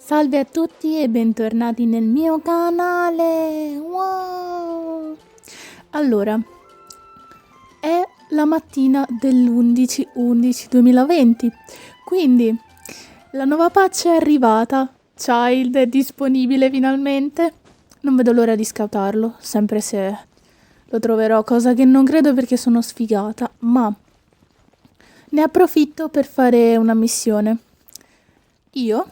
Salve a tutti e bentornati nel mio canale. Wow! Allora, è la mattina dell'11/11/2020, quindi la nuova patch è arrivata. Child è disponibile finalmente. Non vedo l'ora di scoutarlo, sempre se lo troverò, cosa che non credo perché sono sfigata, ma ne approfitto per fare una missione. Io,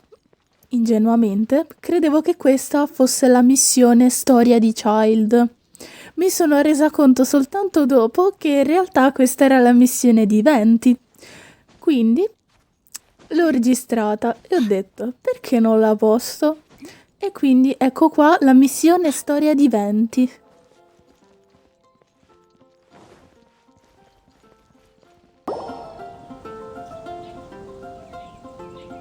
ingenuamente, credevo che questa fosse la missione storia di Child. Mi sono resa conto soltanto dopo che in realtà questa era la missione di Venti. Quindi l'ho registrata e ho detto, perché non la posto? E quindi ecco qua la missione storia di Venti.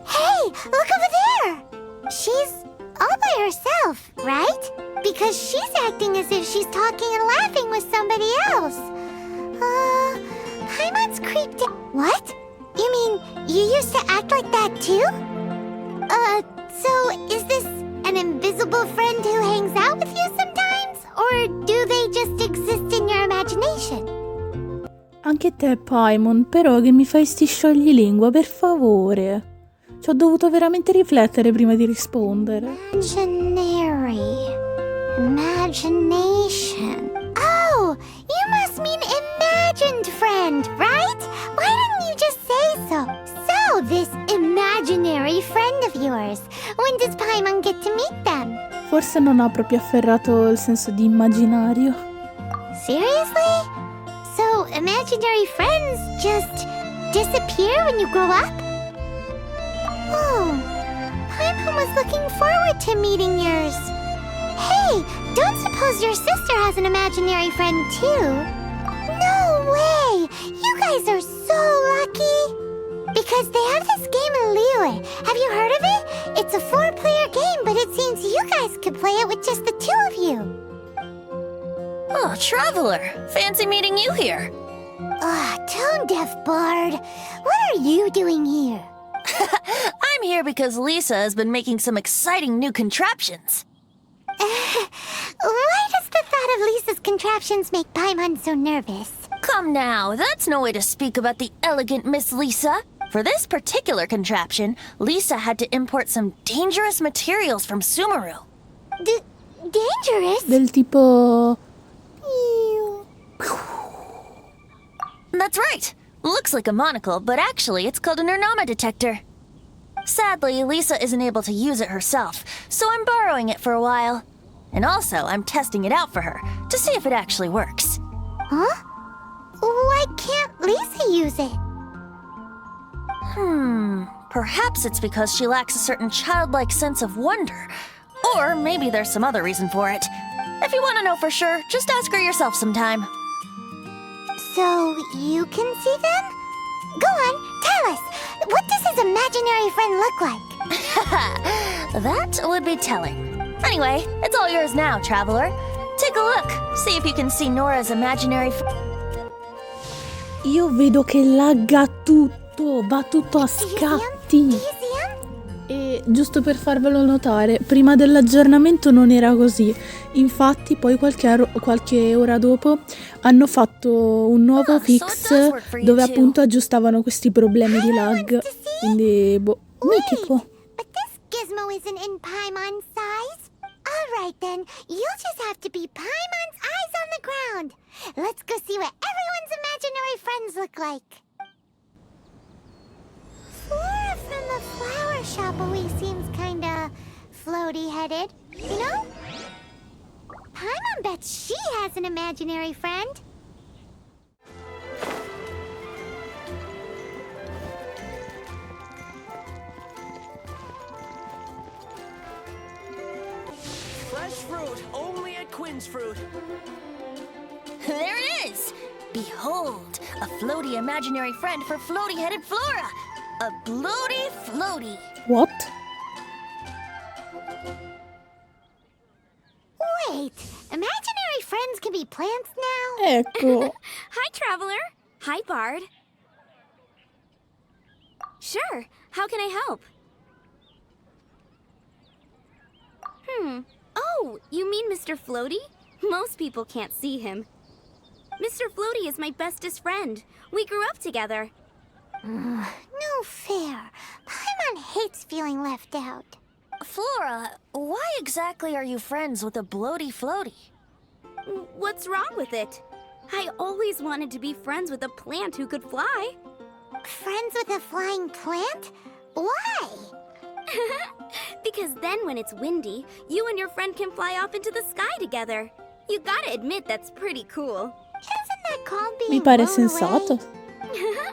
Hey, look over there! She's all by herself, right? Because she's acting as if she's talking and laughing with somebody else. Paimon's creeped in. What? You mean you used to act like that too? So is this an invisible friend who hangs out with you sometimes? Or do they just exist in your imagination? Anche te, Paimon, però che mi fai sti scioglilingua, per favore. Ci ho dovuto veramente riflettere prima di rispondere. Imagination. Oh, you must mean imagined friend, right? Why didn't you just say so? So, this imaginary friend of yours, when does Paimon get to meet them? Forse non ha proprio afferrato il senso di immaginario. Seriously? So, imaginary friends just disappear when you grow up? Oh, Paimon was looking forward to meeting yours. Hey, don't suppose your sister has an imaginary friend too? No way! You guys are so lucky! Because they have this game in Liyue. Have you heard of it? It's a 4-player game, but it seems you guys could play it with just the 2 of you. Oh, Traveler! Fancy meeting you here. Tone deaf bard. What are you doing here? I'm here because Lisa has been making some exciting new contraptions. Why does the thought of Lisa's contraptions make Paimon so nervous? Come now, that's no way to speak about the elegant Miss Lisa. For this particular contraption, Lisa had to import some dangerous materials from Sumeru. Dangerous? Del tipo... That's right. Looks like a monocle, but actually it's called an Ernama detector. Sadly, Lisa isn't able to use it herself, so I'm borrowing it for a while. And also, I'm testing it out for her, to see if it actually works. Huh? Why can't Lisa use it? Perhaps it's because she lacks a certain childlike sense of wonder. Or maybe there's some other reason for it. If you want to know for sure, just ask her yourself sometime. So, you can see them? Go on, tell us. What does his imaginary friend look like? That would be telling. Anyway, it's all yours now, Traveler. Take a look. See if you can see Nora's imaginary Io vedo che lagga tutto, va tutto a scatti. E giusto per farvelo notare, prima dell'aggiornamento non era così. Infatti poi qualche ora dopo hanno fatto un nuovo fix dove appunto aggiustavano questi problemi di lag. Quindi, mitico. But this gizmo isn't in Paimon's size. Alright then, you'll just have to be Paimon's eyes on the ground. Let's go see what everyone's imaginary friends look like. Flora from the flower shop always seems kinda floaty-headed, you know? Paimon bets she has an imaginary friend. Fresh fruit, only at Quinn's Fruit. There it is! Behold, a floaty imaginary friend for floaty-headed Flora! A bloaty floaty! What? Wait, imaginary friends can be plants now? Ecco. Hi, Traveler. Hi, Bard. Sure. How can I help? Oh, you mean Mr. Floaty? Most people can't see him. Mr. Floaty is my bestest friend. We grew up together. No fair. Paimon hates feeling left out. Flora, why exactly are you friends with a bloaty floaty? What's wrong with it? I always wanted to be friends with a plant who could fly. Friends with a flying plant? Why? Because then when it's windy, you and your friend can fly off into the sky together. You gotta admit that's pretty cool. Isn't that called being Mi pare blown sensato. away?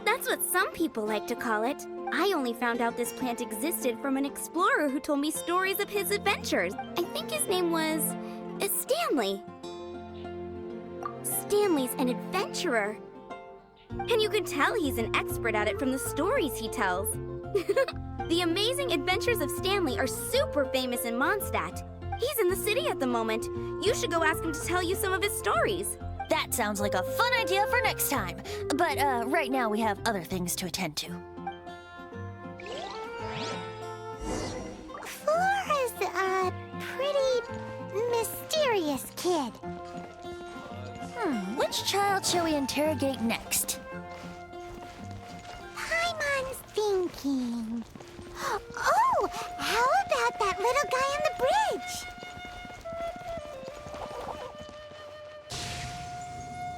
That's what some people like to call it. I only found out this plant existed from an explorer who told me stories of his adventures. I think his name was Stanley. Stanley's an adventurer. And you can tell he's an expert at it from the stories he tells. The amazing adventures of Stanley are super famous in Mondstadt. He's in the city at the moment. You should go ask him to tell you some of his stories. That sounds like a fun idea for next time. But right now we have other things to attend to. Flora's a pretty mysterious kid. Which child shall we interrogate next? Paimon's thinking. Oh, how about that little guy on the bridge?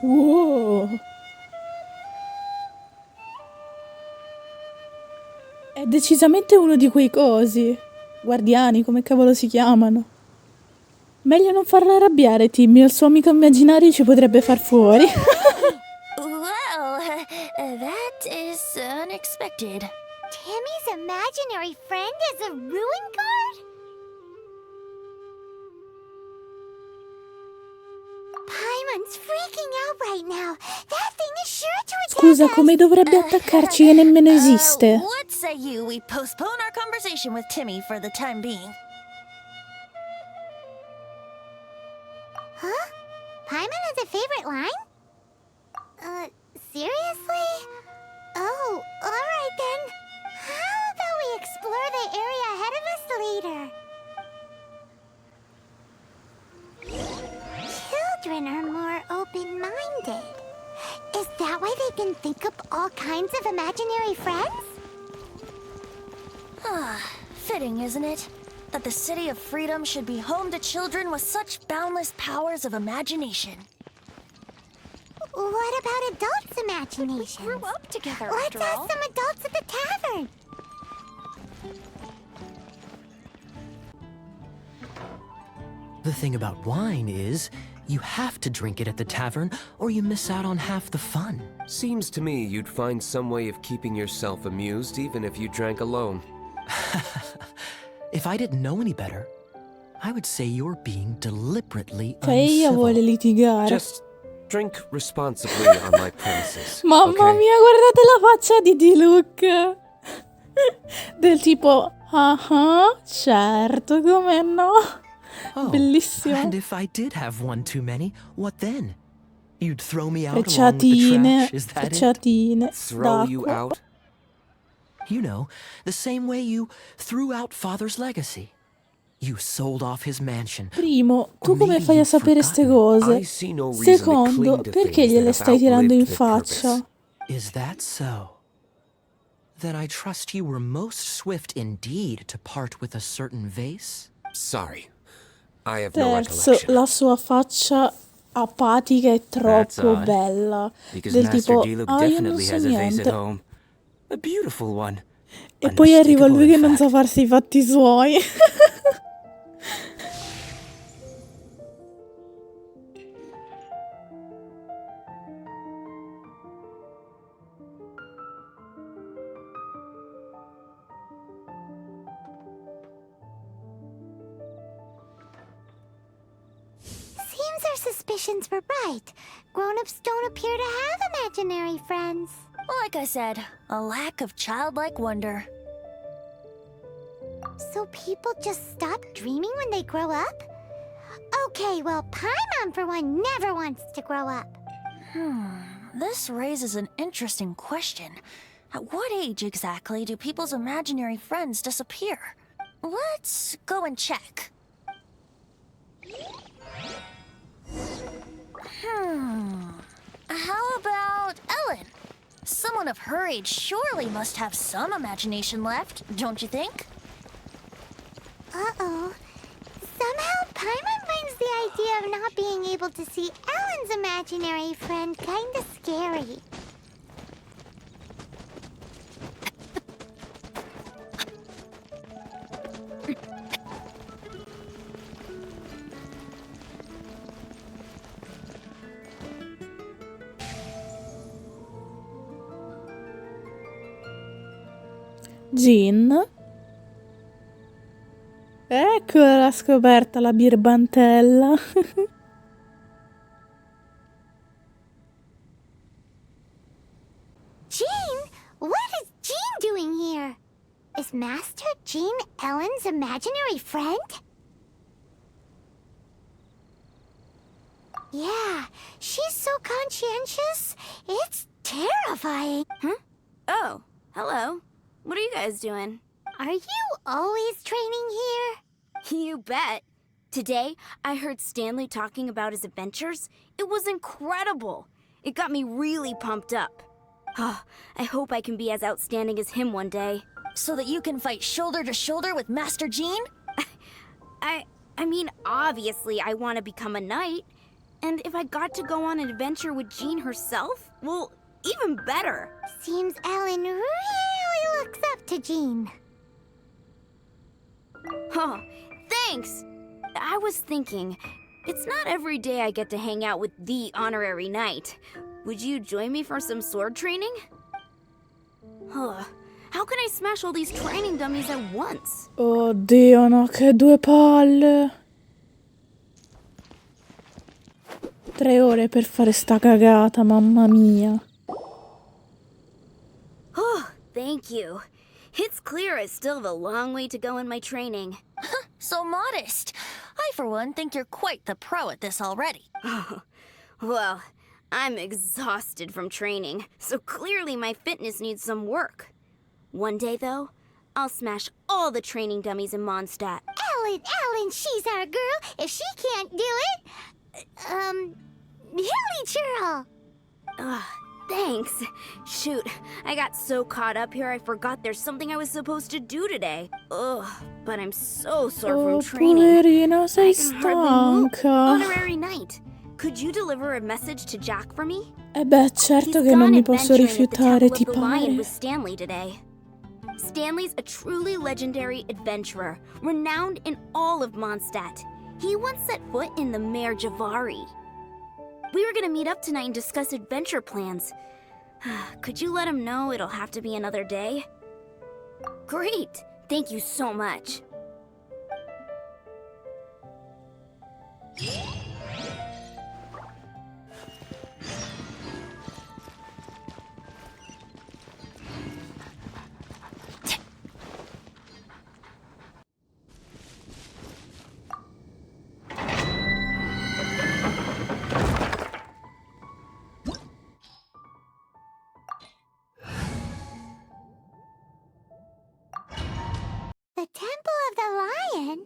Wow. È decisamente uno di quei cosi. Guardiani, come cavolo si chiamano? Meglio non farla arrabbiare, Timmy, il suo amico immaginario ci potrebbe far fuori. Well, that is unexpected. Timmy's imaginary friend is a ruin guard? Paimon's freaking out right now. That thing is sure to attack Scusa, us. come dovrebbe attaccarci che nemmeno esiste? What say you we postpone our conversation with Timmy for the time being? Huh? Paimon has a favorite line? Seriously? Oh, alright then. How about we explore the area ahead of us later? Children are more open-minded. Is that why they can think up all kinds of imaginary friends? Fitting, isn't it? That the City of Freedom should be home to children with such boundless powers of imagination. What about adults' imaginations? We grew up together, Let's after ask all. some adults at the tavern. The thing about wine is, you have to drink it at the tavern, or you miss out on half the fun. Seems to me you'd find some way of keeping yourself amused even if you drank alone. If I didn't know any better, I would say you're being deliberately Cioè, ella vuole uncivil. litigare. Just drink responsibly on my premises. Mamma okay? mia, guardate la faccia di D-Look. Del tipo, certo, come no. Oh, Bellissimo. and if I did have one too many, what then? You'd throw me out along with the Frecciatine, trash, is that it? frecciatine Throw you d'acqua. out? You know, the same way you threw out Father's legacy. You sold off his mansion. Primo, tu Or come maybe fai a you've sapere ste I cose? see no reason to Secondo, cling to perché things gliele that stai have tirando in outlived their faccia? purpose. Is that so? Then I trust you were most swift indeed to part with a certain vase? Sorry, I have no Terzo, recollection. la sua faccia apatica è That's troppo odd, bella. Because Del Master tipo, D-Look io non definitely so has a vase niente. at home. A beautiful one. E poi arriva lui che Unmistakable, in non sa fact. farsi i fatti suoi. Seems our suspicions were right. Grown-ups don't appear to have imaginary friends. Like I said, a lack of childlike wonder. So people just stop dreaming when they grow up? Okay, well, Paimon, for one, never wants to grow up. This raises an interesting question. At what age exactly do people's imaginary friends disappear? Let's go and check. How about Ellen? Someone of her age surely must have some imagination left, don't you think? Uh-oh. Somehow Paimon finds the idea of not being able to see Ellen's imaginary friend kinda scary. Jean? Eccola scoperta la birbantella. Jean? What is Jean doing here? Is Master Jean Ellen's imaginary friend? Yeah, she's so conscientious. It's terrifying. Oh, hello. What are you guys doing? Are you always training here? You bet. Today, I heard Stanley talking about his adventures. It was incredible. It got me really pumped up. Oh, I hope I can be as outstanding as him one day. So that you can fight shoulder to shoulder with Master Jean? I mean, obviously I want to become a knight. And if I got to go on an adventure with Jean herself, well, even better. Seems Ellen really looks up to Jean. Huh, thanks! I was thinking, it's not every day I get to hang out with the honorary knight. Would you join me for some sword training? Huh, how can I smash all these training dummies at once? Oddio, no, che due palle. 3 ore per fare sta cagata, mamma mia. Oh, thank you. It's clear I still have a long way to go in my training. So modest. I, for one, think you're quite the pro at this already. Well, I'm exhausted from training, so clearly my fitness needs some work. One day, though, I'll smash all the training dummies in Mondstadt. Ellen, she's our girl. If she can't do it, Hilly Churl. Thanks. Shoot, I got so caught up here I forgot there's something I was supposed to do today. Ugh, but I'm so sore from training. Poverina, sei I can hardly move. stanca. Honorary Knight, could you deliver a message to Jack for me? Beh, certo che non mi posso rifiutare, ti pare. With Stanley today. Stanley's a truly legendary adventurer, renowned in all of Mondstadt. He once set foot in the Mare Javari. We were gonna meet up tonight and discuss adventure plans. Could you let him know it'll have to be another day? Great! Thank you so much. The Temple of the Lion?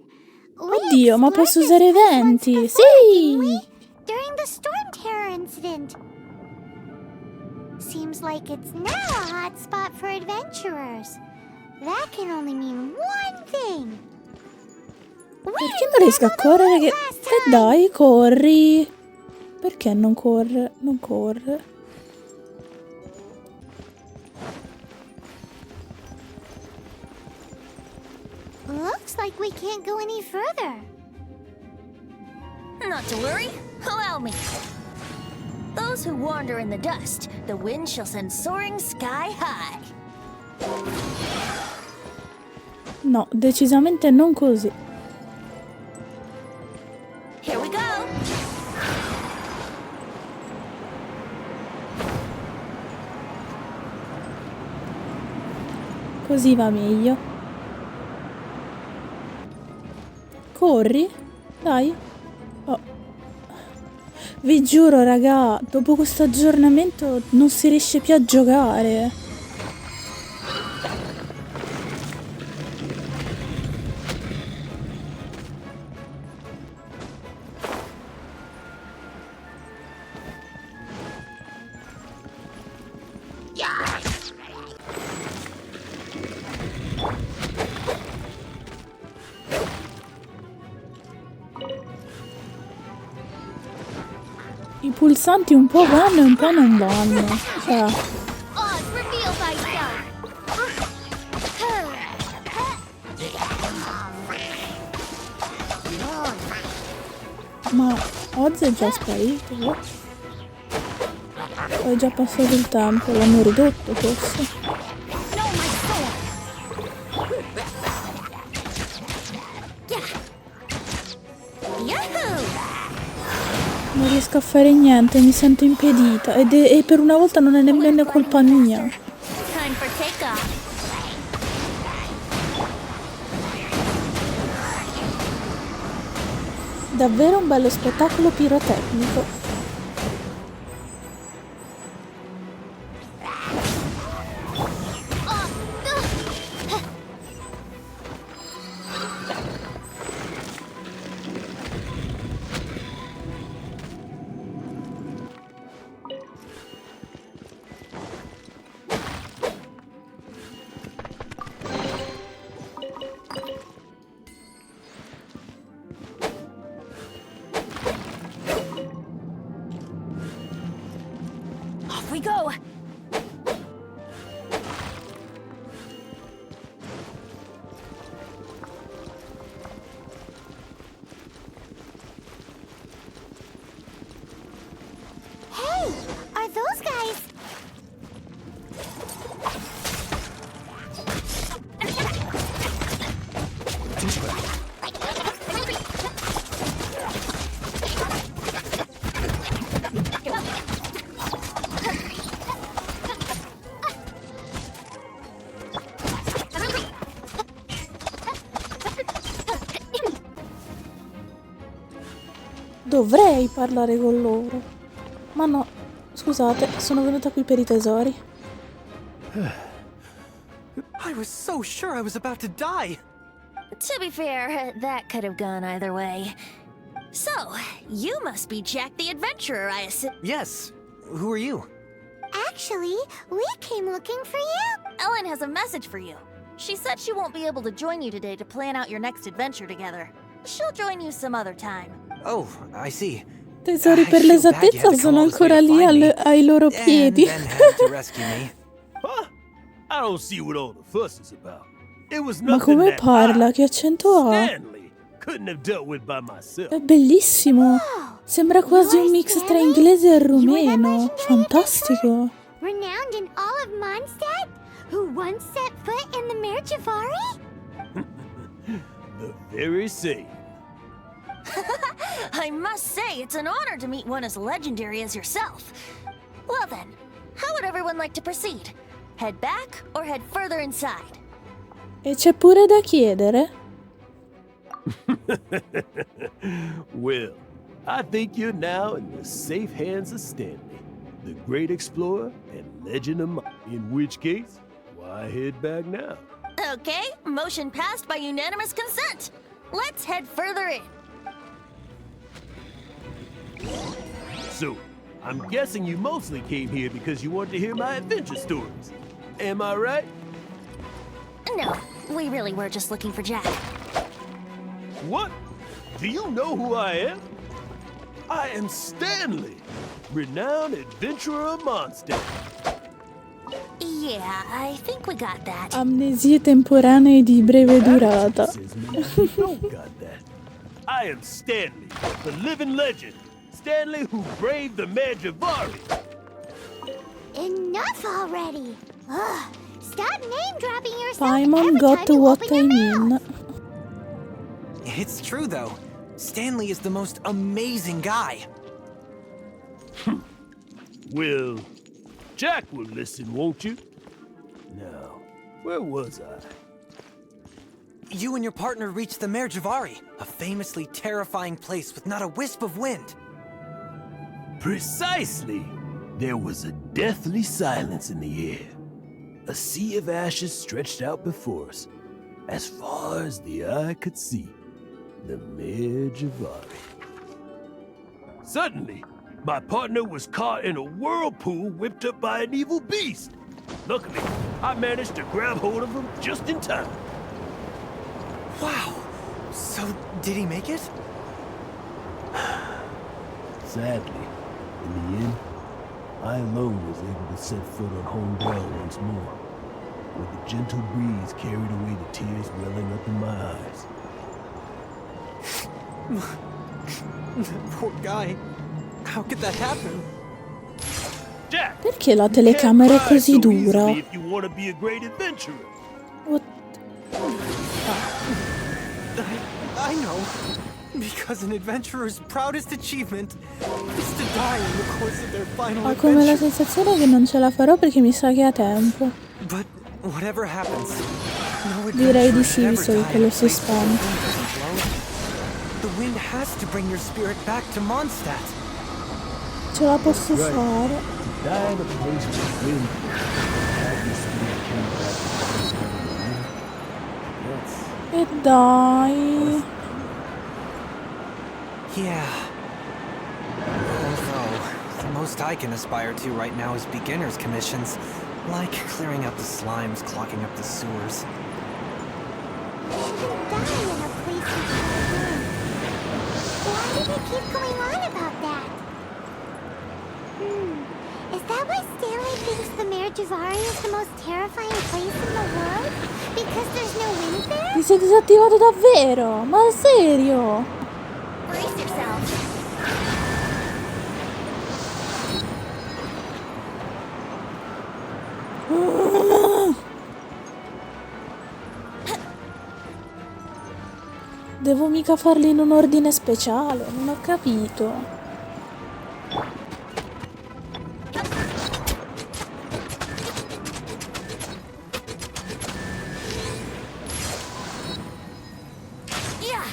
Oddio, ma posso usare Venti? Sì! During the Storm Terror incident. Seems like it's now a hot spot for adventurers. That can only mean one thing. Perché non riesco a correre? Che dai, corri! Perché non corre? Non corre. Looks like we can't go any further. Not to worry. Allow me. Those who wander in the dust, the wind shall send soaring sky high. No, decisamente non così. Here we go. Così va meglio. Corri? Dai. Oh. Vi giuro, raga, dopo questo aggiornamento non si riesce più a giocare. I pulsanti un po' vanno e un po' non vanno. Cioè, Oz, reveal thyself! ma Oz è già sparito? O è già passato il tempo? L'hanno ridotto forse? Non riesco a fare niente, mi sento impedita e per una volta non è nemmeno colpa mia. Time for takeoff. Davvero un bello spettacolo pirotecnico. Off we go. Hey, are those guys? Dovrei parlare con loro. Ma no, scusate, sono venuta qui per i tesori. I was so sure I was about to die. To be fair, that could have gone either way. So, you must be Jack the Adventurer, I assume. Yes. Who are you? Actually, we came looking for you. Ellen has a message for you. She said she won't be able to join you today to plan out your next adventure together. She'll join you some other time. Oh, I see. Tesori, per I feel bad you l'esattezza had to sono come all this way ancora to lì find me, ai loro piedi. And then had to rescue me. Huh? I don't see what all the fuss is about. It was Ma nothing come that parla? I, Che accento ha? Stanley, couldn't have dealt with by myself. È bellissimo. Sembra quasi un mix tra inglese e rumeno. Fantastico. Renowned in all of Mondstadt, who once set foot in the Mare Javari? The very same. I must say, it's an honor to meet one as legendary as yourself. Well then, how would everyone like to proceed? Head back or head further inside? E c'è pure da chiedere. Well, I think you're now in the safe hands of Stanley, the great explorer and legend of mine. In which case, why head back now? Okay, motion passed by unanimous consent. Let's head further in. So, I'm guessing you mostly came here because you wanted to hear my adventure stories. Am I right? No, we really were just looking for Jack. What? Do you know who I am? I am Stanley, renowned adventurer of Mondstadt. Yeah, I think we got that. Amnesie temporanee di breve durata. Says maybe you don't got that. I am Stanley, the living legend. Stanley who braved the Mare Javari. Enough already. Ugh. Stop name-dropping yourself Paimon every got time you what open I your mean. mouth. It's true, though. Stanley is the most amazing guy. Well, Jack will listen, won't you? Now, where was I? You and your partner reached the Mare Javari, a famously terrifying place with not a wisp of wind. Precisely! There was a deathly silence in the air. A sea of ashes stretched out before us, as far as the eye could see. The Mare Javari. Suddenly, my partner was caught in a whirlpool whipped up by an evil beast. Luckily, I managed to grab hold of him just in time. Wow. So, did he make it? Sadly, In the end, I alone was able to set foot on home ground once more, where the gentle breeze carried away the tears welling up in my eyes. Poor guy. How could that happen? Perché la telecamera è così dura? If you want to be a great adventurer. What? I know. Because an adventurer's proudest achievement is to die in the course of their final Ho come la adventure. sensazione che non ce la farò perché mi sa che ha tempo. But whatever happens, no Direi di adventurer sì, should ever visto die che in a quello si place where the spanta. wind doesn't blow. The wind has to bring your spirit back to Mondstadt. Ce la posso Right. fare. To die in a place with wind, have your spirit come back to the place where the wind. That's E dai. Yeah. Although, the most I can aspire to right now is beginner's commissions, like clearing out the slimes clogging up the sewers. You can die in a place with no wind. Why do they keep going on about that? Is that why Stanley thinks the Mare Javari is the most terrifying place in the world? Because there's no wind there? Ti sei disattivato davvero? Ma serio? Brace yourself. Devo mica farli in un ordine speciale, non ho capito. Yeah.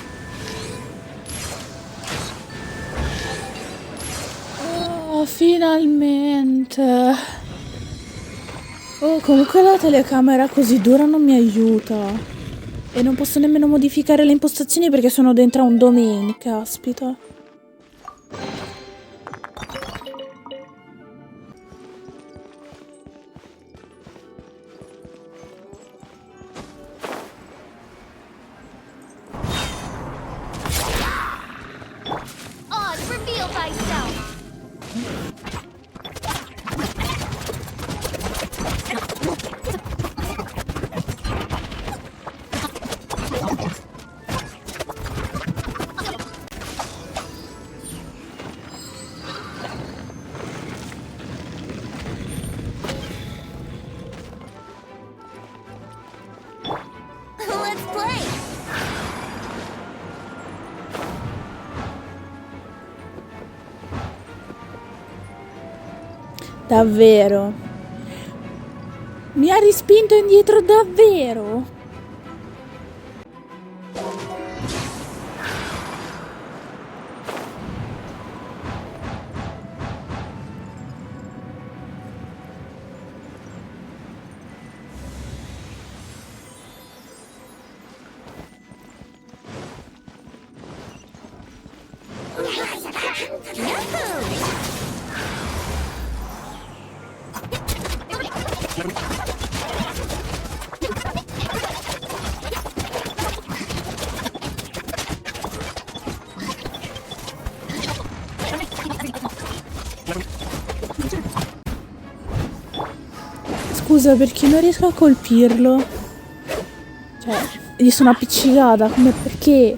Oh, finalmente. Oh, comunque la telecamera così dura non mi aiuta. E non posso nemmeno modificare le impostazioni perché sono dentro a un domain, caspita. Oz, reveal thyself. Let's play. Davvero? Mi ha rispinto indietro davvero? Scusa, perché non riesco a colpirlo? Cioè, gli sono appiccicata, come perché?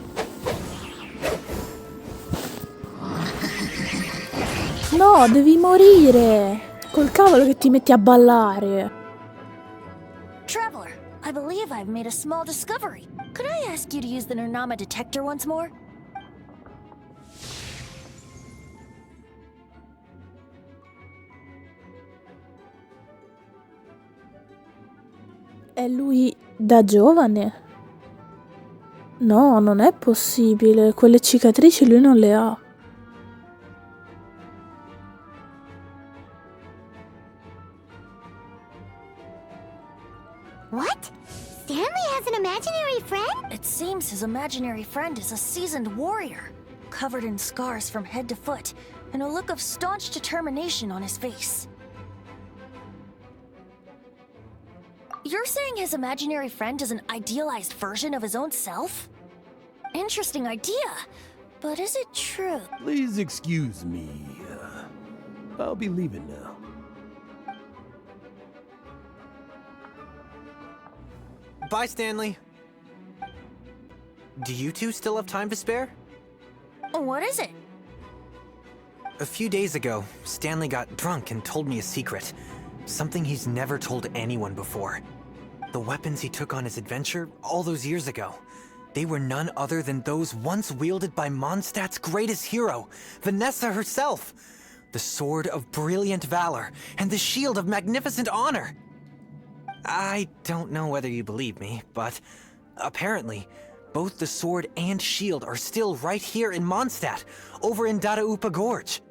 No, devi morire! Col cavolo che ti metti a ballare! Traveler, I believe I've made a small discovery. Could I ask you to use the Nernama detector once more? È lui da giovane? No, non è possibile. Quelle cicatrici lui non le ha. What? Stanley has an imaginary friend? It seems his imaginary friend is a seasoned warrior, covered in scars from head to foot, and a look of staunch determination on his face. You're saying his imaginary friend is an idealized version of his own self? Interesting idea, but is it true? Please excuse me. I'll be leaving now. Bye, Stanley. Do you two still have time to spare? What is it? A few days ago, Stanley got drunk and told me a secret. Something he's never told anyone before. The weapons he took on his adventure all those years ago. They were none other than those once wielded by Mondstadt's greatest hero, Vanessa herself. The Sword of Brilliant Valor and the Shield of Magnificent Honor. I don't know whether you believe me, but apparently, both the sword and shield are still right here in Mondstadt, over in Dadaupa Gorge.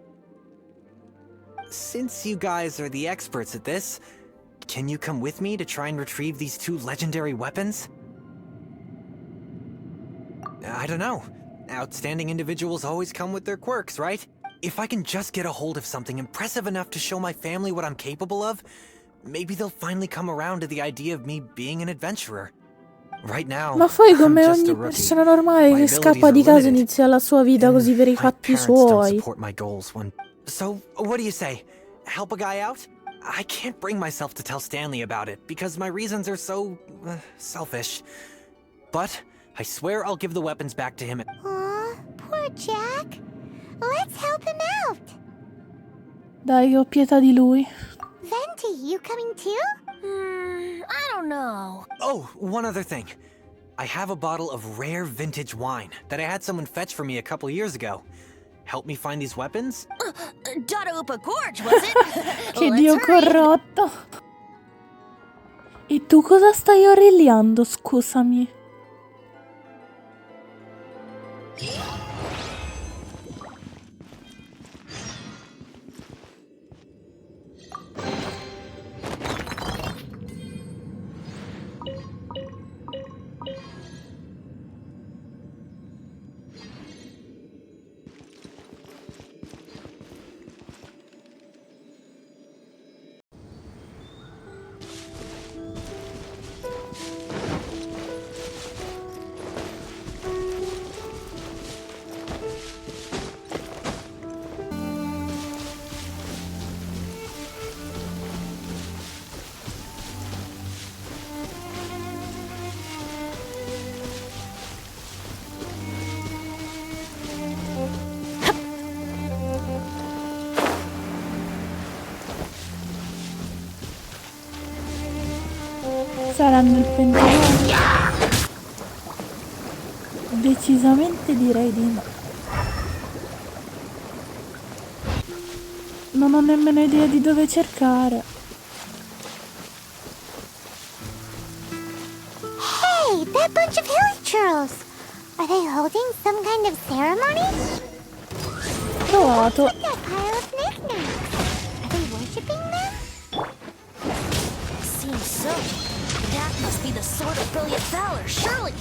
Since you guys are the experts at this, can you come with me to try and retrieve these two legendary weapons? I don't know. Outstanding individuals always come with their quirks, right? If I can just get a hold of something impressive enough to show my family what I'm capable of, maybe they'll finally come around to the idea of me being an adventurer. Right now, Ma poi I'm come just ogni a rookie. persona normale My che abilities scappa are di casa limited, inizia la sua vita and così per i my fatti parents don't suoi. support my goals when... So, what do you say? Help a guy out? I can't bring myself to tell Stanley about it because my reasons are so... selfish. But I swear I'll give the weapons back to him. Aw, poor Jack. Let's help him out. Dai, che ho pietà di lui. Venti, you coming too? I don't know. Oh, one other thing. I have a bottle of rare vintage wine that I had someone fetch for me a couple years ago. Help me find these weapons? Dadaupa Gorge, was it? Che Let's dio hurry. corrotto. E tu cosa stai origliando, scusami? Saranno il pentagonale? Decisamente direi di no. Non ho nemmeno idea di dove cercare. Hey, that bunch of hilly churls. Are they holding some kind of ceremony? Trovato. That pile of knickknacks. Are they worshipping them? Seems so. That must be the Sword of Brilliant Valor, surely.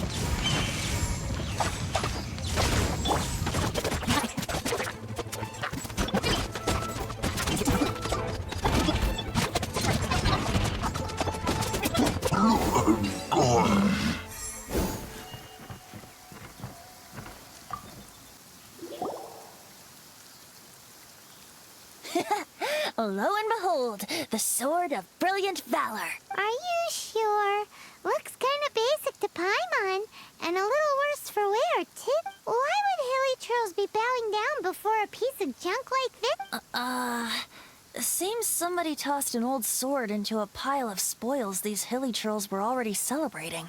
Lo and behold, the Sword of Brilliant Valor. Are you sure? Looks kind of basic to Paimon, and a little worse for wear, too. Why would hilly churls be bowing down before a piece of junk like this? Seems somebody tossed an old sword into a pile of spoils these hilly trolls were already celebrating.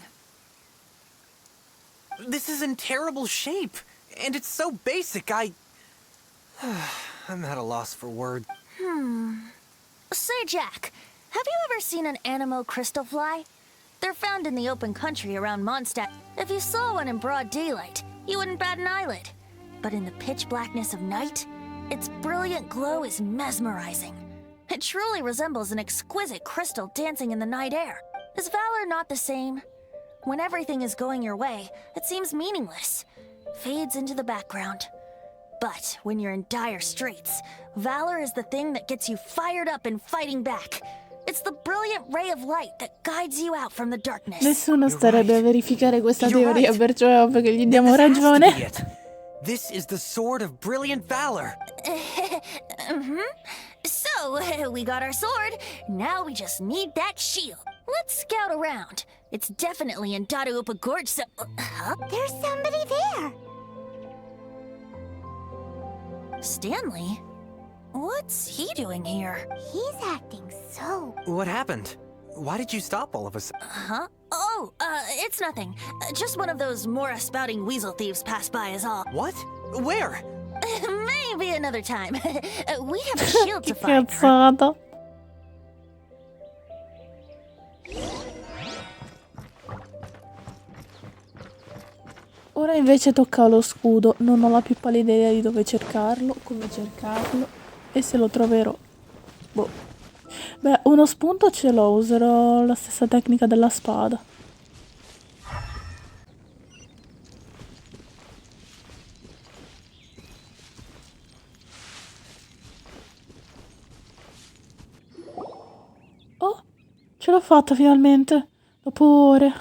This is in terrible shape, and it's so basic, I'm at a loss for words. Say, Jack, have you ever seen an Animo crystal fly? They're found in the open country around Mondstadt. If you saw one in broad daylight, you wouldn't bat an eyelid. But in the pitch blackness of night, its brilliant glow is mesmerizing. It truly resembles an exquisite crystal dancing in the night air. Is valor not the same? When everything is going your way, it seems meaningless, fades into the background. But when you're in dire straits, valor is the thing that gets you fired up and fighting back. It's the brilliant ray of light that guides you out from the darkness. Nessuno starebbe a verificare questa You're teoria, right. perciò è ovvio che gli diamo This has to ragione. be it. This is the Sword of Brilliant Valor. So, we got our sword. Now we just need that shield. Let's scout around. It's definitely in Dadaupa Gorge, so... Huh? There's somebody there. Stanley? What's he doing here? He's acting so... What happened? Why did you stop all of a sudden? Huh? Oh, it's nothing. Just one of those Mora-spouting weasel thieves passed by is all. What? Where? Maybe another time. We have a shield to Che find. cazzata. Ora invece tocca allo scudo. Non ho la più pallida idea di dove cercarlo, come cercarlo e se lo troverò. Boh. Beh, uno spunto ce l'ho, userò la stessa tecnica della spada. Oh, ce l'ho fatta finalmente, dopo ore.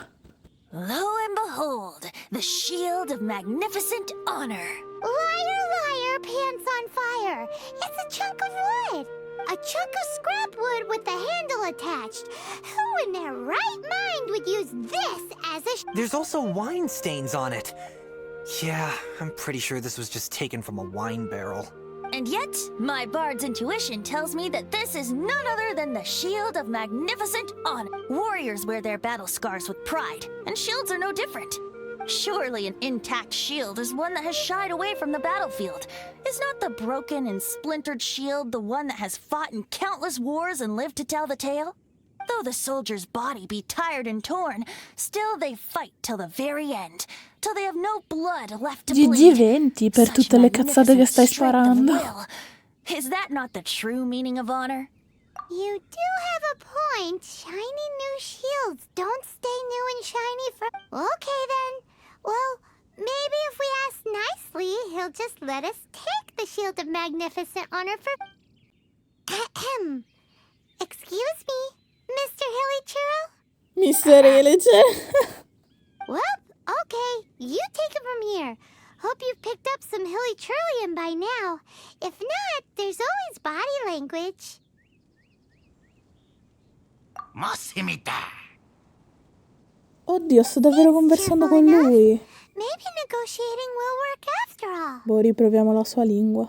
Lo and behold, the shield of magnificent honor. Liar, liar, pants on fire. It's a chunk of wood. A chunk of scrap wood with the handle attached. Who in their right mind would use this as a... There's also wine stains on it. Yeah, I'm pretty sure this was just taken from a wine barrel. And yet, my bard's intuition tells me that this is none other than the shield of magnificent honor. Warriors wear their battle scars with pride, and shields are no different. Surely an intact shield is one that has shied away from the battlefield. Is not the broken and splintered shield the one that has fought in countless wars and lived to tell the tale? Though the soldier's body be tired and torn, still they fight till the very end, till they have no blood left to GG bleed. Venti per Such tutte le cazzate che stai magnificent strength of sparando. will. Is that not the true meaning of honor? You do have a point. Shiny new shields don't stay new and shiny for... Okay then. Well, maybe if we ask nicely, he'll just let us take the shield of magnificent honor for... Ahem. Excuse me, Mr. Hillychurl? Mister Elice. Well, okay, you take it from here. Hope you've picked up some Hillychurlian by now. If not, there's always body language. Oddio, sto davvero conversando con lui. Maybe negotiating will work after all. Boh, riproviamo la sua lingua.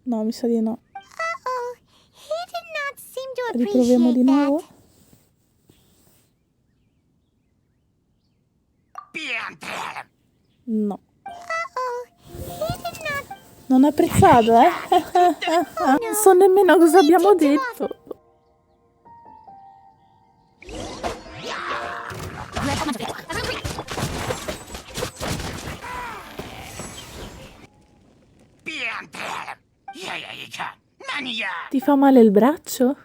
No, mi sa di no. Uh-oh, he did not seem to Riproviamo di appreciate nuovo. that. No. Uh-oh, he did not... Non ha apprezzato, eh? Non so nemmeno cosa abbiamo detto. Ti fa male il braccio?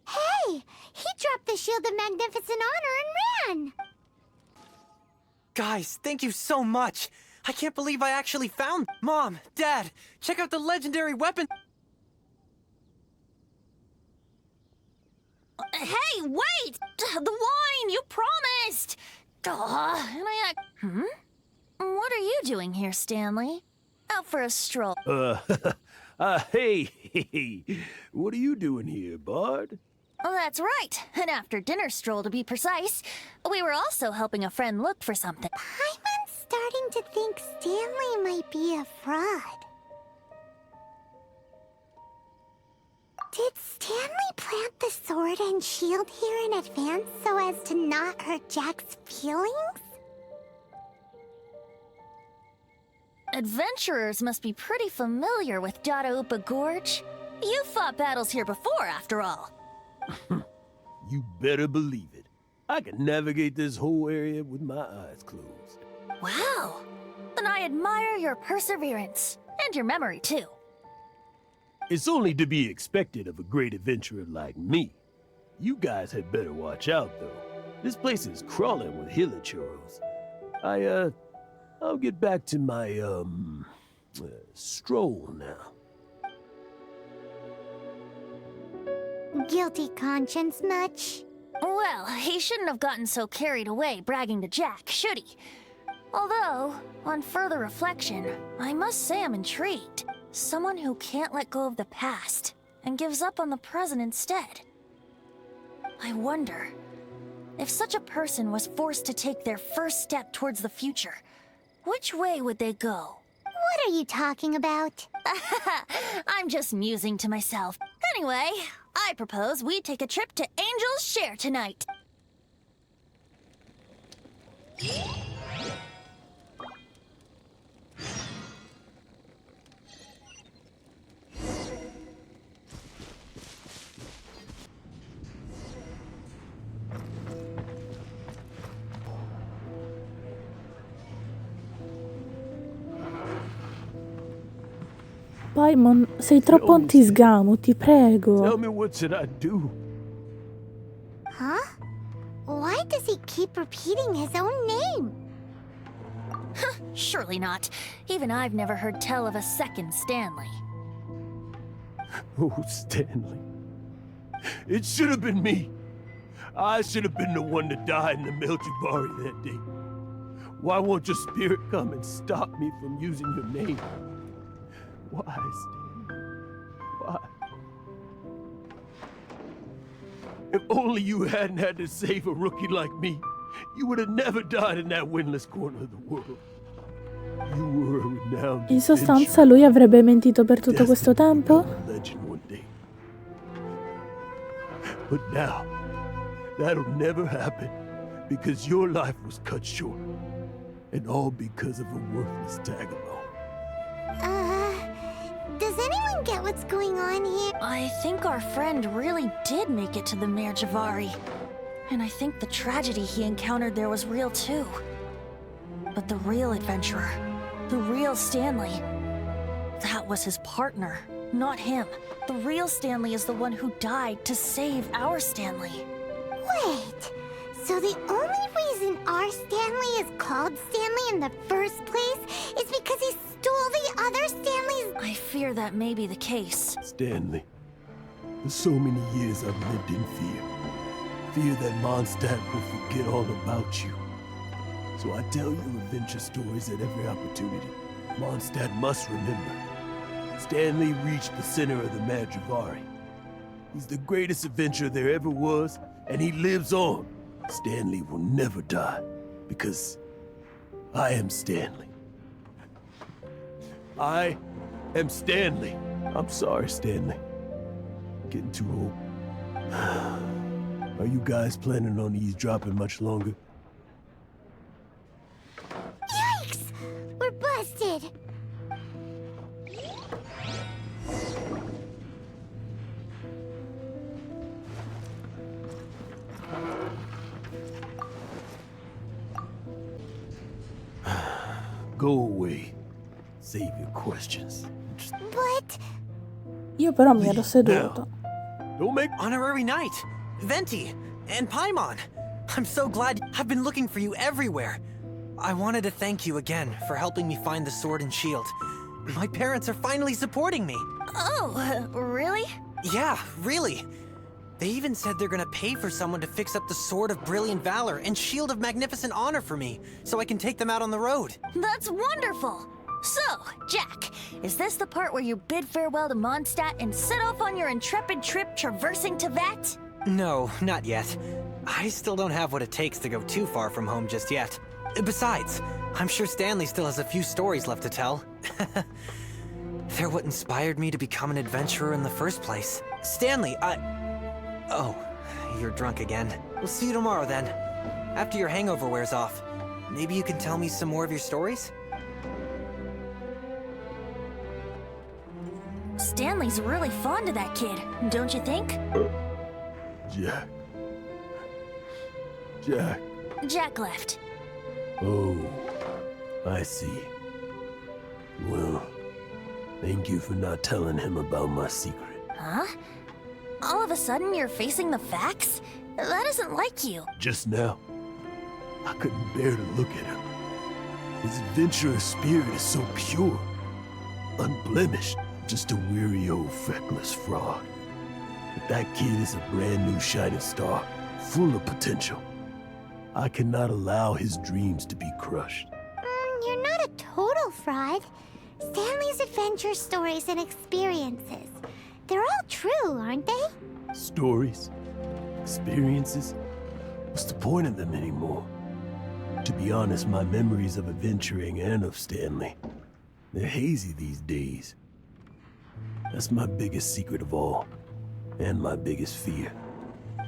Hey, he dropped the shield of magnificent honor and ran. Guys, thank you so much. I can't believe I actually found... Mom, Dad, check out the legendary weapon. Hey, wait! The wine, you promised! And What are you doing here, Stanley? Out for a stroll. Hey, what are you doing here, Bard? Oh, that's right. An after-dinner stroll, to be precise. We were also helping a friend look for something. Paimon's starting to think Stanley might be a fraud. Did Stanley plant the sword and shield here in advance so as to not hurt Jack's feelings? Adventurers must be pretty familiar with Dadaupa Gorge. You fought battles here before, after all. You better believe it. I can navigate this whole area with my eyes closed. Wow. Then I admire your perseverance. And your memory, too. It's only to be expected of a great adventurer like me. You guys had better watch out, though. This place is crawling with hilichurls. I'll get back to my, stroll now. Guilty conscience much? Well, he shouldn't have gotten so carried away bragging to Jack, should he? Although, on further reflection, I must say I'm intrigued. Someone who can't let go of the past and gives up on the present instead. I wonder, if such a person was forced to take their first step towards the future, which way would they go? What are you talking about? I'm just musing to myself. Anyway, I propose we take a trip to Angel's Share tonight. Paimon, sei troppo antisgamo, ti prego. Tell me, what should I do? Huh? Why does he keep repeating his own name? Surely not. Even I've never heard tell of a second Stanley. Oh, Stanley. It should have been me. I should have been the one to die in the Melchivari that day. Why won't your spirit come and stop me from using your name? Why, Stanley? Why? If only you hadn't had to save a rookie like me, you would have never died in that windless corner of the world. You were a renowned In sostanza lui avrebbe mentito per tutto questo tempo? legend one day. But now, that'll never happen because your life was cut short. And all because of a worthless tag-along. Does anyone get what's going on here? I think our friend really did make it to the Mare Javari. And I think the tragedy he encountered there was real too. But the real adventurer, the real Stanley, that was his partner, not him. The real Stanley is the one who died to save our Stanley. Wait, so the only reason our Stanley is called Stanley in the first place is because he stole the other Stanley's... I fear that may be the case. Stanley, for so many years I've lived in fear. Fear that Mondstadt will forget all about you. So I tell you adventure stories at every opportunity. Mondstadt must remember. Stanley reached the center of the Mare Javari. He's the greatest adventurer there ever was, and he lives on. Stanley will never die, because I am Stanley. I am Stanley. I'm sorry, Stanley. Getting too old. Are you guys planning on eavesdropping much longer? Yikes! We're busted! Go away. Save your questions. Just But... Io però mi ero leave seduto. now. Don't make... Honorary Knight, Venti, and Paimon. I'm so glad. I've been looking for you everywhere. I wanted to thank you again for helping me find the sword and shield. My parents are finally supporting me. Oh, really? Yeah, really. They even said they're gonna pay for someone to fix up the Sword of Brilliant Valor and Shield of Magnificent Honor for me, so I can take them out on the road. That's wonderful! So, Jack, is this the part where you bid farewell to Mondstadt and set off on your intrepid trip traversing Teyvat? No, not yet. I still don't have what it takes to go too far from home just yet. Besides, I'm sure Stanley still has a few stories left to tell. They're what inspired me to become an adventurer in the first place. Stanley, Oh, you're drunk again. We'll see you tomorrow then. After your hangover wears off. Maybe you can tell me some more of your stories? Stanley's really fond of that kid, don't you think? Jack. Jack. Jack left. Oh, I see. Well, thank you for not telling him about my secret. Huh? All of a sudden you're facing the facts? That isn't like you. Just now, I couldn't bear to look at him. His adventurous spirit is so pure, unblemished, just a weary old feckless fraud. But that kid is a brand new shining star, full of potential. I cannot allow his dreams to be crushed. not a total fraud. Stanley's adventure stories and experiences. They're all true, aren't they? Stories? Experiences? What's the point of them anymore? To be honest, my memories of adventuring and of Stanley, they're hazy these days. That's my biggest secret of all, and my biggest fear.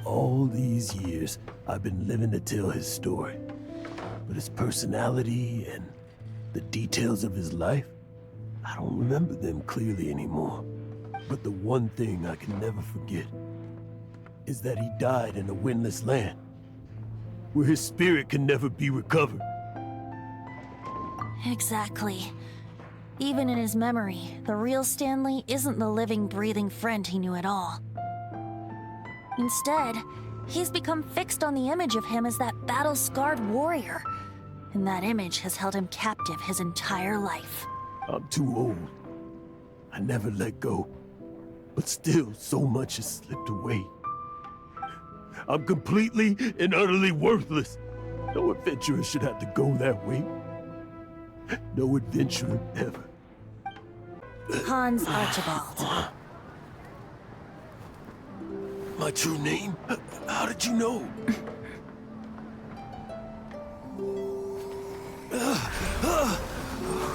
All these years, I've been living to tell his story. But his personality and the details of his life, I don't remember them clearly anymore. But the one thing I can never forget is that he died in a windless land, where his spirit can never be recovered. Exactly. Even in his memory, the real Stanley isn't the living, breathing friend he knew at all. Instead, he's become fixed on the image of him as that battle-scarred warrior. And that image has held him captive his entire life. I'm too old. I never let go. But still, so much has slipped away. I'm completely and utterly worthless. No adventurer should have to go that way. No adventurer ever. Hans Archibald. My true name? How did you know?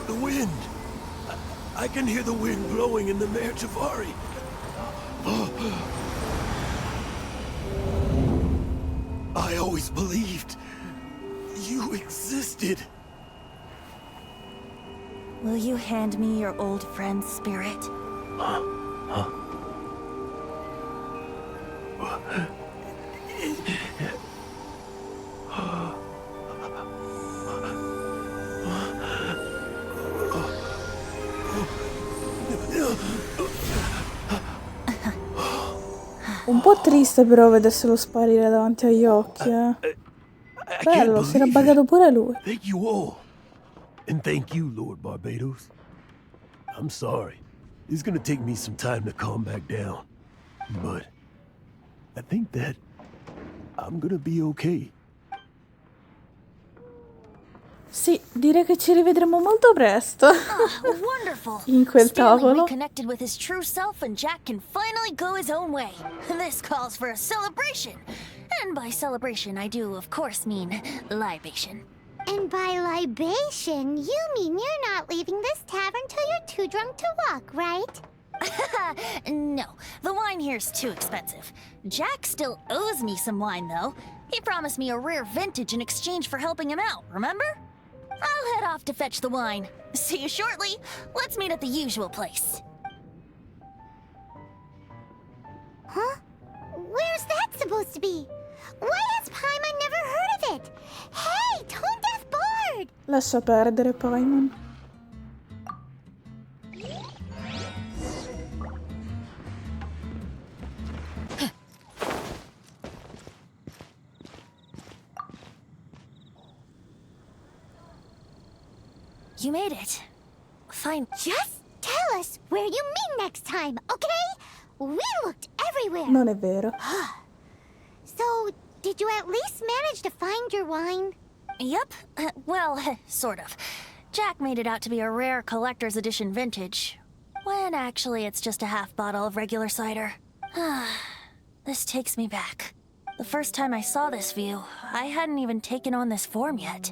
The wind. I can hear the wind blowing in the Mare Javari. I always believed you existed. Will you hand me your old friend's spirit? Un po' triste però vederselo sparire davanti agli occhi, eh. Bello, si era buggato pure lui. Thank you all. And thank you, Lord Barbados. I'm sorry. It's gonna take me some time to calm back down. But I think that I'm gonna be okay. Sì, direi che ci rivedremo molto presto. Wonderful! In quel Stanley tavolo. reconnected with his true self and Jack can finally go his own way. This calls for a celebration. And by celebration, I do, of course, mean libation. And by libation, you mean you're not leaving this tavern till you're too drunk to walk, right? No, the wine here's too expensive. Jack still owes me some wine, though. He promised me a rare vintage in exchange for helping him out, remember? I'll head off to fetch the wine. See you shortly. Let's meet at the usual place. Huh? Where's that supposed to be? Why has Paimon never heard of it? Hey, Tone Deaf Bard! Lascia perdere, Paimon. You made it. Fine. Just tell us where you meet next time, okay? We looked everywhere. Non è vero. So, did you at least manage to find your wine? Yep. Well, sort of. Jack made it out to be a rare collector's edition vintage, when actually it's just a half bottle of regular cider. This takes me back. The first time I saw this view, I hadn't even taken on this form yet.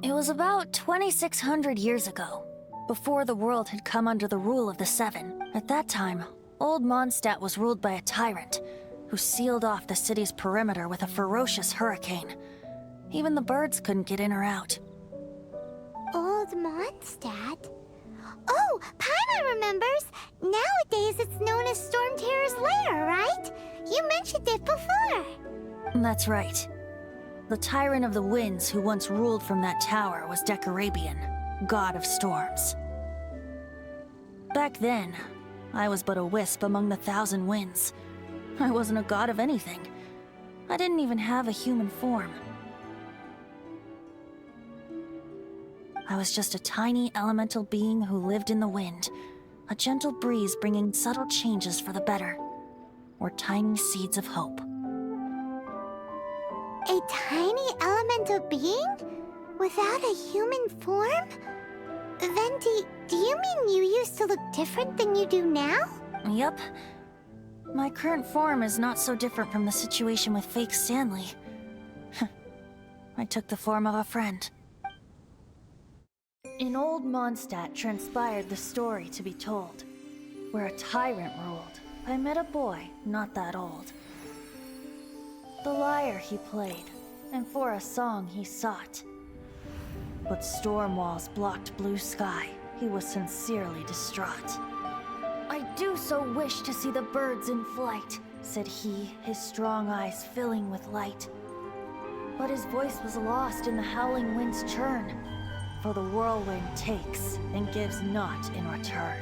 It was about 2,600 years ago, before the world had come under the rule of the Seven. At that time, Old Mondstadt was ruled by a tyrant, who sealed off the city's perimeter with a ferocious hurricane. Even the birds couldn't get in or out. Old Mondstadt? Oh, Paimon remembers! Nowadays it's known as Storm Terror's lair, right? You mentioned it before. That's right. The Tyrant of the Winds who once ruled from that tower was Decarabian, god of storms. Back then, I was but a wisp among the 1,000 winds. I wasn't a god of anything. I didn't even have a human form. I was just a tiny elemental being who lived in the wind, a gentle breeze bringing subtle changes for the better, or tiny seeds of hope. A tiny elemental being? Without a human form? Venti, do you mean you used to look different than you do now? Yup. My current form is not so different from the situation with fake Stanley. I took the form of a friend. In old Mondstadt transpired the story to be told, where a tyrant ruled. I met a boy not that old. The lyre he played, and for a song he sought. But storm walls blocked blue sky. He was sincerely distraught. I do so wish to see the birds in flight, said he, his strong eyes filling with light. But his voice was lost in the howling wind's churn, for the whirlwind takes and gives not in return.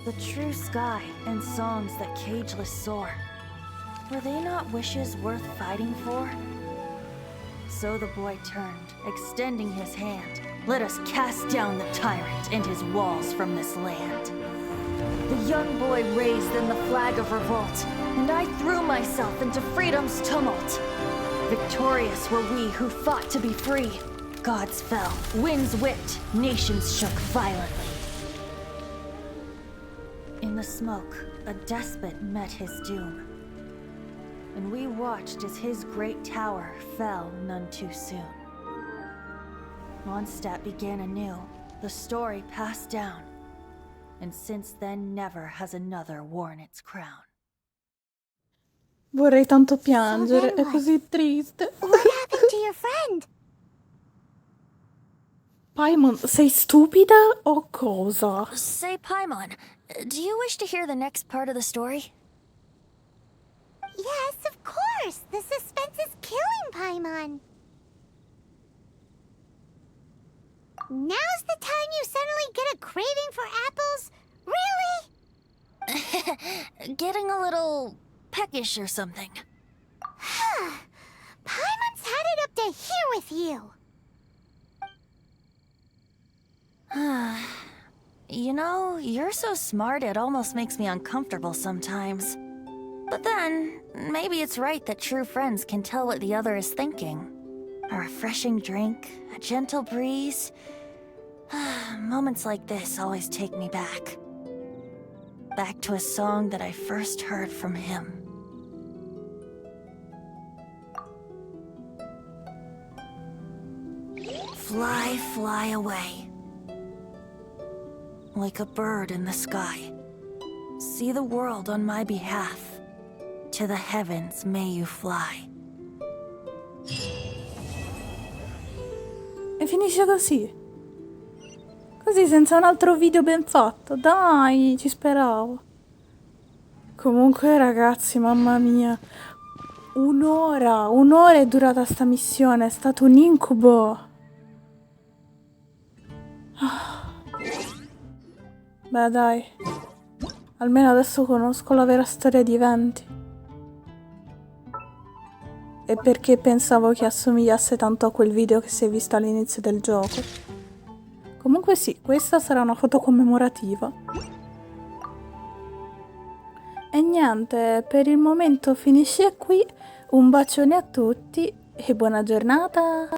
The true sky and songs that cageless soar, were they not wishes worth fighting for? So the boy turned, extending his hand. Let us cast down the tyrant and his walls from this land. The young boy raised then the flag of revolt, and I threw myself into freedom's tumult. Victorious were we who fought to be free. Gods fell, winds whipped, nations shook violently. In the smoke, a despot met his doom, and we watched as his great tower fell none too soon. Mondstadt began anew, the story passed down, and since then never has another worn its crown. Vorrei tanto piangere, So then è così triste. What happened to your friend? Paimon, sei stupida o cosa? Say, Paimon, do you wish to hear the next part of the story? Yes, of course. The suspense is killing Paimon. Now's the time you suddenly get a craving for apples? Really? Getting a little peckish or something. Paimon's had it up to here with you. You know, you're so smart it almost makes me uncomfortable sometimes. But then, maybe it's right that true friends can tell what the other is thinking. A refreshing drink, a gentle breeze. Moments like this always take me back. Back to a song that I first heard from him. Fly, fly away. Like a bird in the sky. See the world on my behalf. To the heavens may you fly. E finisce così. Così, senza un altro video ben fatto. Dai, ci speravo. Comunque, ragazzi, mamma mia. Un'ora è durata sta missione. È stato un incubo. Beh, dai. Almeno adesso conosco la vera storia di Venti. E perché pensavo che assomigliasse tanto a quel video che si è visto all'inizio del gioco. Comunque sì, questa sarà una foto commemorativa. E niente, per il momento finisce qui. Un bacione a tutti e buona giornata!